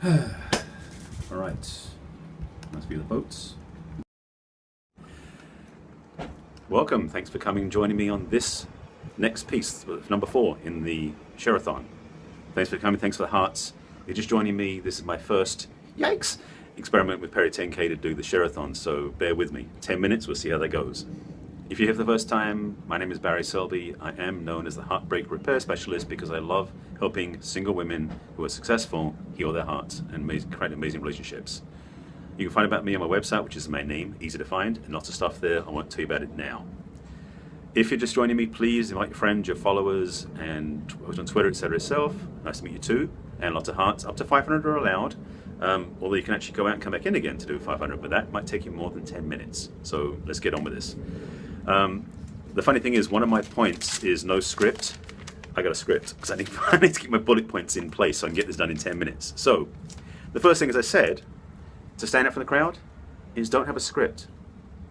All right, must be the boats. Welcome, thanks for coming and joining me on this next piece, number 4 in the Share-a-thon. Thanks for coming, thanks for the hearts. If you're just joining me, this is my first, yikes, experiment with Perry 10K to do the Share-a-thon, so bear with me. 10 minutes, we'll see how that goes. If you're here for the first time, my name is Barry Selby. I am known as the Heartbreak Repair Specialist because I love helping single women who are successful heal their hearts and create amazing relationships. You can find about me on my website, which is my name, easy to find, and lots of stuff there. I won't tell you about it now. If you're just joining me, please invite your friends, your followers, and on Twitter, etc. itself. Nice to meet you too, and lots of hearts. Up to 500 are allowed, although you can actually go out and come back in again to do 500, but that might take you more than 10 minutes. So let's get on with this. The funny thing is, one of my points is no script. I got a script because I need to keep my bullet points in place so I can get this done in 10 minutes. So the first thing, as I said, to stand out from the crowd is don't have a script,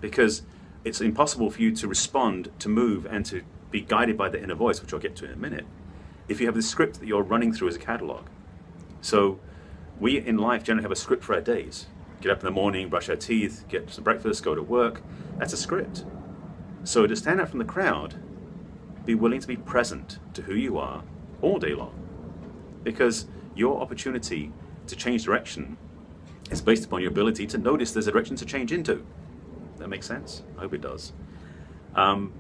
because it's impossible for you to respond, to move, and to be guided by the inner voice, which I'll get to in a minute, if you have this script that you're running through as a catalog. So we in life generally have a script for our days. Get up in the morning, brush our teeth, get some breakfast, go to work. That's a script. So to stand out from the crowd, be willing to be present to who you are all day long, because your opportunity to change direction is based upon your ability to notice there's a direction to change into. That makes sense? I hope it does. So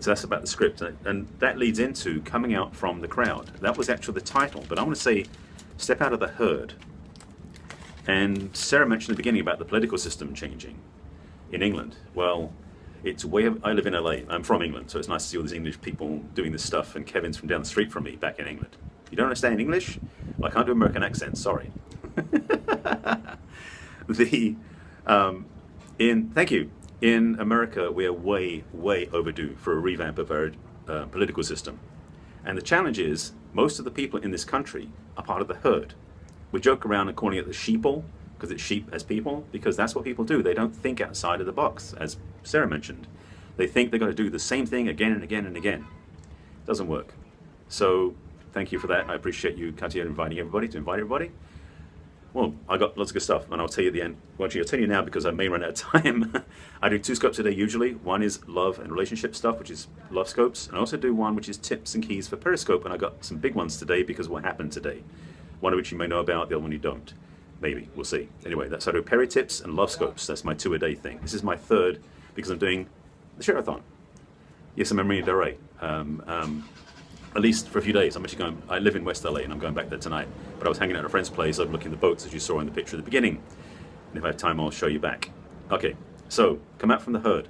that's about the script, and that leads into coming out from the crowd. That was actually the title, but I want to say step out of the herd. And Sarah mentioned at the beginning about the political system changing in England. Well, it's I live in LA. I'm from England, so it's nice to see all these English people doing this stuff, and Kevin's from down the street from me back in England. You don't understand English? Well, I can't do American accents, sorry. Thank you. In America, we are way, way overdue for a revamp of our political system. And the challenge is, most of the people in this country are part of the herd. We joke around and calling it the sheeple, because it's sheep as people, because that's what people do. They don't think outside of the box, as Sarah mentioned. They think they're going to do the same thing again and again and again. It doesn't work. So thank you for that. I appreciate you, Katia, inviting everybody to invite everybody. Well, I got lots of good stuff, and I'll tell you at the end. Well, actually, I'll tell you now because I may run out of time. I do 2 scopes a day usually. One is love and relationship stuff, which is love scopes, and I also do one which is tips and keys for Periscope, and I got some big ones today because of what happened today. One of which you may know about, the other one you don't. Maybe, we'll see. Anyway, that's I do Peri tips and love scopes. That's my 2-a-day thing. This is my 3rd because I'm doing the Share-a-thon. Yes, I'm in Marina del Rey. At least for a few days. I'm actually going. I live in West LA and I'm going back there tonight. But I was hanging out at a friend's place, overlooking the boats as you saw in the picture at the beginning. And if I have time, I'll show you back. Okay, so come out from the herd.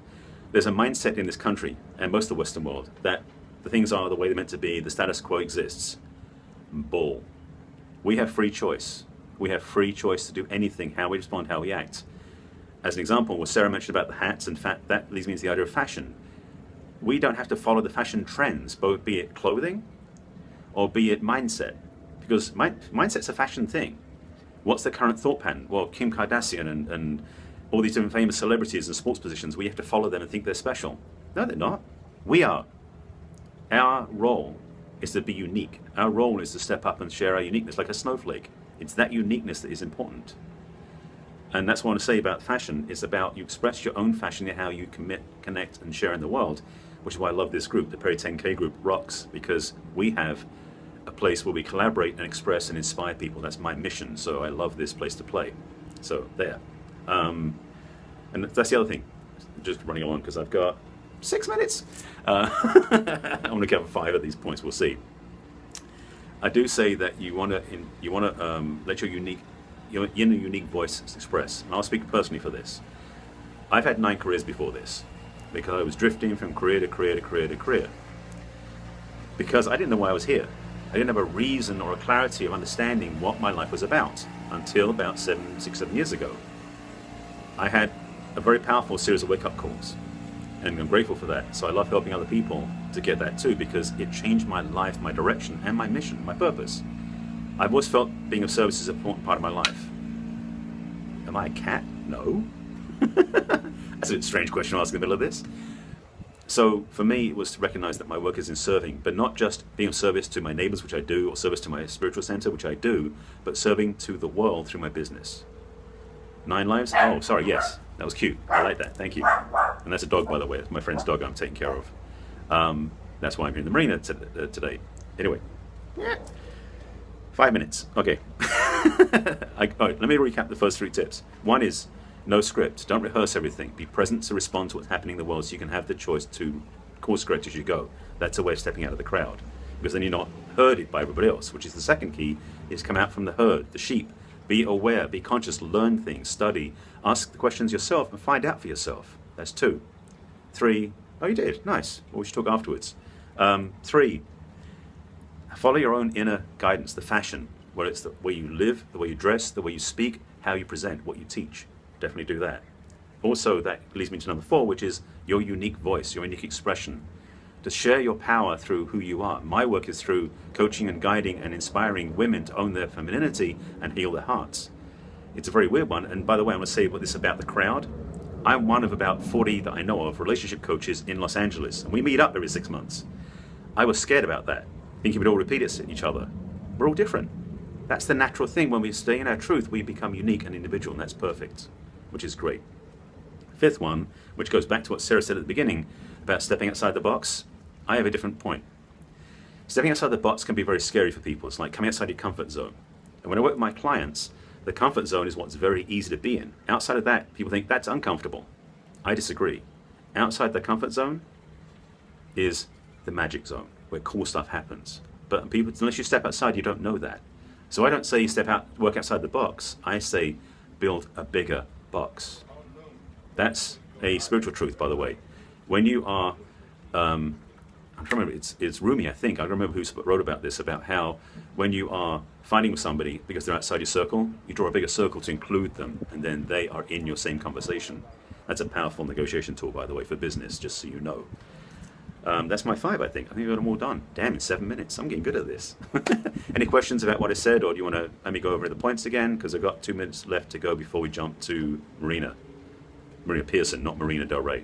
There's a mindset in this country and most of the Western world that the things are the way they're meant to be, the status quo exists. Bull. We have free choice. We have free choice to do anything, how we respond, how we act. As an example, what Sarah mentioned about the hats, in fact, that leads me to the idea of fashion. We don't have to follow the fashion trends, both be it clothing or be it mindset, because mindset's a fashion thing. What's the current thought pattern? Well, Kim Kardashian and all these different famous celebrities and sports positions, we have to follow them and think they're special. No, they're not. We are. Our role is to be unique. Our role is to step up and share our uniqueness like a snowflake. It's that uniqueness that is important. And that's what I want to say about fashion. It's about you express your own fashion and how you connect, and share in the world, which is why I love this group. The Perry 10K group rocks, because we have a place where we collaborate and express and inspire people. That's my mission, so I love this place to play. So there. And that's the other thing. Just running along because I've got 6 minutes. I want to cover 5 of these points. We'll see. I do say that you want to let your inner unique voice express. And I'll speak personally for this. I've had 9 careers before this because I was drifting from career to career to career to career. Because I didn't know why I was here. I didn't have a reason or a clarity of understanding what my life was about until about 6, 7 years ago. I had a very powerful series of wake-up calls, and I'm grateful for that. So I love helping other people to get that too, because it changed my life, my direction, and my mission, my purpose. I've always felt being of service is an important part of my life. Am I a cat? No. That's a strange question to ask in the middle of this. So for me, it was to recognize that my work is in serving, but not just being of service to my neighbors, which I do, or service to my spiritual center, which I do, but serving to the world through my business. 9 lives? Oh, sorry, yes. That was cute. I like that. Thank you. And that's a dog, by the way. It's my friend's dog I'm taking care of. That's why I'm here in the marina today. Anyway. 5 minutes. Okay. All right, let me recap the first 3 tips. One is no script. Don't rehearse everything. Be present to respond to what's happening in the world so you can have the choice to course correct as you go. That's a way of stepping out of the crowd. Because then you're not herded by everybody else, which is the second key, is come out from the herd, the sheep. Be aware, be conscious, learn things, study, ask the questions yourself and find out for yourself. That's 2. 3, oh, you did, nice. Well, we should talk afterwards. 3, follow your own inner guidance, the fashion, whether it's the way you live, the way you dress, the way you speak, how you present, what you teach. Definitely do that. Also, that leads me to number 4, which is your unique voice, your unique expression. To share your power through who you are. My work is through coaching and guiding and inspiring women to own their femininity and heal their hearts. It's a very weird one, and by the way, I'm going to say what this about the crowd. I'm one of about 40 that I know of relationship coaches in Los Angeles, and we meet up every 6 months. I was scared about that, thinking we'd all repeat each other. We're all different. That's the natural thing. When we stay in our truth, we become unique and individual, and that's perfect, which is great. 5th one, which goes back to what Sarah said at the beginning about stepping outside the box. I have a different point. Stepping outside the box can be very scary for people. It's like coming outside your comfort zone. And when I work with my clients, the comfort zone is what's very easy to be in. Outside of that, people think that's uncomfortable. I disagree. Outside the comfort zone is the magic zone, where cool stuff happens. But people, unless you step outside, you don't know that. So I don't say work outside the box. I say build a bigger box. That's a spiritual truth, by the way. When you are, I'm trying to remember, it's Rumi, I think. I don't remember who wrote about this, about how when you are fighting with somebody because they're outside your circle, you draw a bigger circle to include them, and then they are in your same conversation. That's a powerful negotiation tool, by the way, for business, just so you know. That's my 5, I think. I think I got them all done. Damn, in 7 minutes. I'm getting good at this. Any questions about what I said, or do you want to let me go over the points again? Because I've got 2 minutes left to go before we jump to Marina Pearson, not Marina del Rey.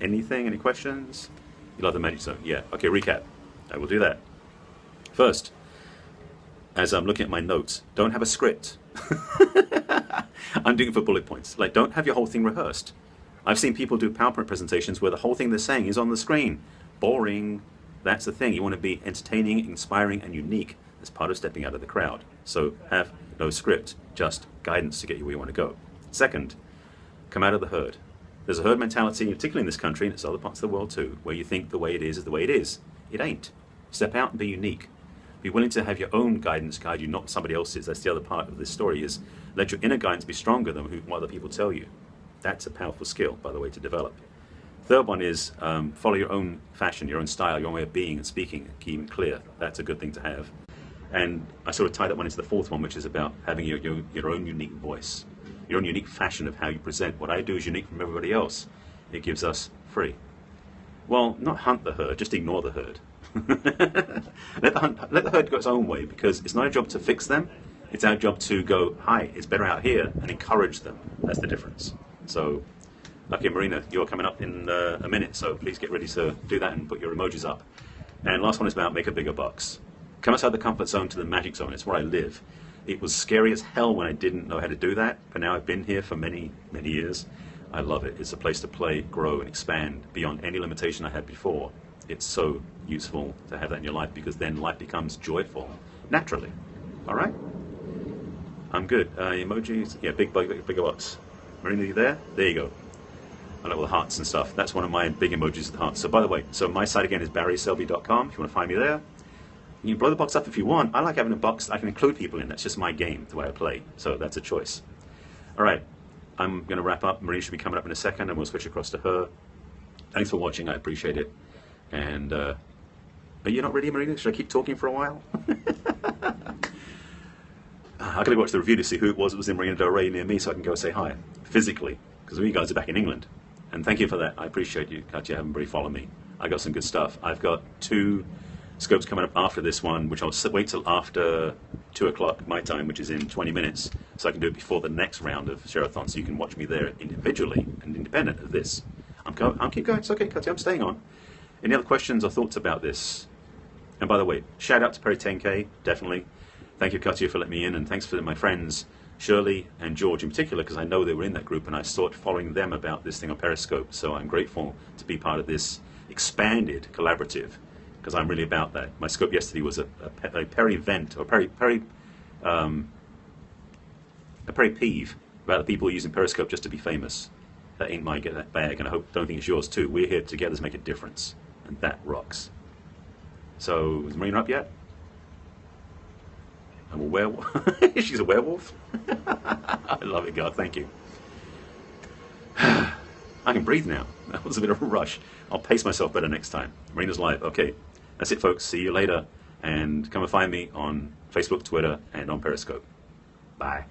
Anything? Any questions? You love the magic zone? Yeah. Okay, recap. I will do that. First, as I'm looking at my notes, don't have a script. I'm doing it for bullet points. Like, don't have your whole thing rehearsed. I've seen people do PowerPoint presentations where the whole thing they're saying is on the screen. Boring. That's the thing. You want to be entertaining, inspiring, and unique as part of stepping out of the crowd. So have no script, just guidance to get you where you want to go. Second, come out of the herd. There's a herd mentality, particularly in this country, and it's other parts of the world too, where you think the way it is the way it is. It ain't. Step out and be unique. Be willing to have your own guidance guide you, not somebody else's. That's the other part of this story, is let your inner guidance be stronger than what other people tell you. That's a powerful skill, by the way, to develop. Third one is follow your own fashion, your own style, your own way of being and speaking, keeping clear. That's a good thing to have. And I sort of tie that one into the 4th one, which is about having your own unique voice, your own unique fashion of how you present. What I do is unique from everybody else. It gives us free. Well, not hunt the herd, just ignore the herd. let the herd go its own way, because it's not our job to fix them. It's our job to go, hi, it's better out here, and encourage them. That's the difference. So, okay, Marina, you're coming up in a minute, so please get ready to do that and put your emojis up. And last one is about make a bigger box. Come outside the comfort zone to the magic zone. It's where I live. It was scary as hell when I didn't know how to do that, but now I've been here for many, many years. I love it. It's a place to play, grow, and expand beyond any limitation I had before. It's so useful to have that in your life, because then life becomes joyful, naturally. All right? I'm good. Emojis? Yeah, bigger box. Marina, you there? There you go. I like all the hearts and stuff. That's one of my big emojis of the hearts. So by the way, so my site again is barryselby.com. If you want to find me there, you can blow the box up if you want. I like having a box I can include people in. That's just my game, the way I play. So that's a choice. All right. I'm going to wrap up. Marina should be coming up in a second, and we'll switch across to her. Thanks for watching. I appreciate it. And are you not ready, Marina? Should I keep talking for a while? I gotta watch the review to see who it was in Marina del Rey near me, so I can go say hi physically, because you guys are back in England. And thank you for that. I appreciate you. Glad you haven't really followed me. I got some good stuff. I've got 2 scopes coming up after this one, which I'll wait till after 2 o'clock my time, which is in 20 minutes, so I can do it before the next round of Share-a-thon, so you can watch me there individually and independent of this. I'll keep going. It's okay, Katya. I'm staying on. Any other questions or thoughts about this? And by the way, shout out to Perry 10K, definitely. Thank you, Katya, for letting me in, and thanks for my friends Shirley and George in particular, because I know they were in that group, and I started following them about this thing on Periscope. So I'm grateful to be part of this expanded collaborative, because I'm really about that. My scope yesterday was a Perry vent, or a Perry peeve about the people using Periscope just to be famous. That ain't my bag, and don't think it's yours too. We're here together to make a difference, and that rocks. So, is Marina up yet? I'm a werewolf. She's a werewolf? I love it, God. Thank you. I can breathe now. That was a bit of a rush. I'll pace myself better next time. Marina's live. Okay. That's it, folks. See you later. And come and find me on Facebook, Twitter, and on Periscope. Bye.